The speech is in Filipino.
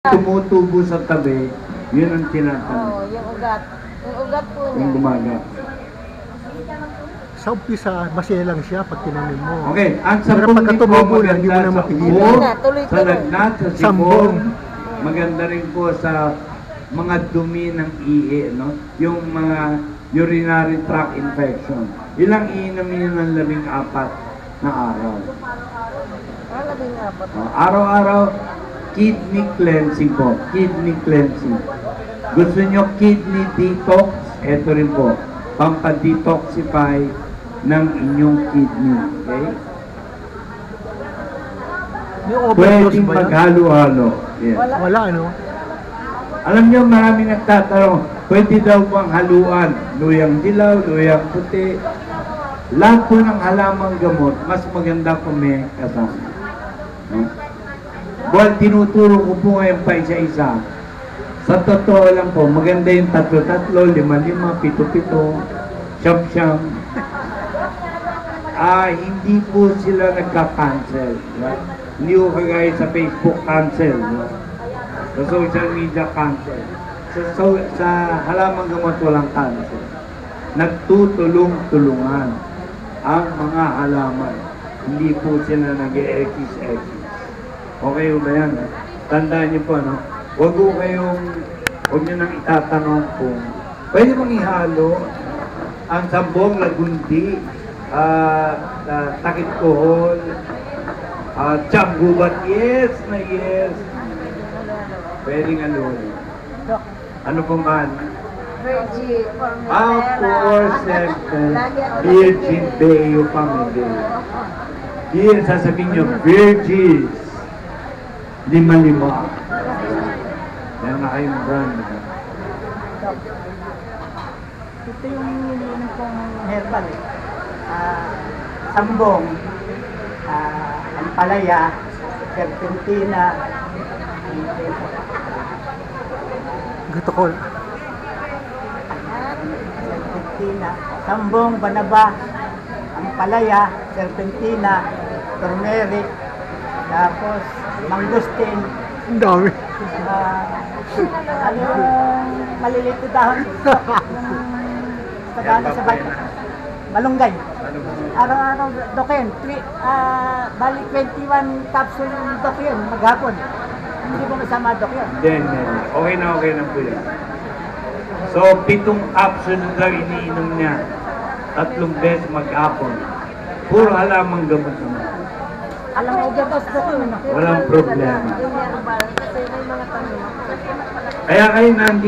Tumutubo sa tabi, yun ang tinatanong. Oo, yung ugat. Yung ugat po niya. Yung gumagat. Sa umpisa, masaya lang siya pag tinanim mo. Okay, ang Pero sampung pagka din po tumubo na, hindi mo maganda na sa mapigilan. ubo, Tuloy-tuloy. sa lagnat, sa Sambong. sibong. Maganda rin po sa mga dumi ng ihi, no? Yung mga urinary tract infection. Ilang iinumin yun ng 14 na araw. Labing apat. Araw-araw, kidney cleansing po. Kidney cleansing. Gusto nyo kidney detox? Ito rin po. Pampa-detoxify ng inyong kidney. Okay? Yung overdose Pwedeng ba yan? maghalo-halo. Yes. Wala, ano? Alam nyo, marami nagtatanong, pwede daw bang haluan? Luyang dilaw, luyang puti. Lahat po ng halamang gamot, mas maganda kung may kasama. No? Well, tinuturo ko po ngayon pa isa-isa. Sa totoo lang po, maganda yung 3-3, 5-5, 7-7, siyam-siyam. Hindi po sila nagka-cancel. Right? Hindi ko kagaya sa Facebook cancel. Right? Sa social media cancel. Sa halamang gamot walang cancel. Nagtutulong-tulungan ang mga halaman. Hindi po sila nag-e-exis-exis. Okay ba yan? Tandaan niyo po, no? Huwag nyo nang itatanong kung pwede bang ihalo ang sambong, lagundi, takit kohol, tiyanggubat, yes na yes. Pwede nga doon. Ano pong man? Virgin. Of course, Virgin Bayo Family. Here, sasabihin nyo, Virgins. 5-5. Yan na kayong brand. Ito yung nilinom kong herbal eh. Sambong, ampalaya, serpentina, Gusto ko. serpentina, sambong, banaba, ampalaya, serpentina, turmeric, tapos mangustin, Ang dami. ano yung maliliit na dahon sa bata. Malunggay. Araw-araw doken. Balik 21 capsule yung dok yun, maghapon. Hindi ko masama dok yun. Then, okay na po yan. So, 7 capsule lang iniinom niya. 3 beses mag-apon. Puro halamang gamot naman. Alam mo, gatos dok yun. Walang problema. Yung herbal, kasi may mga tanong. Kaya kayo nandito.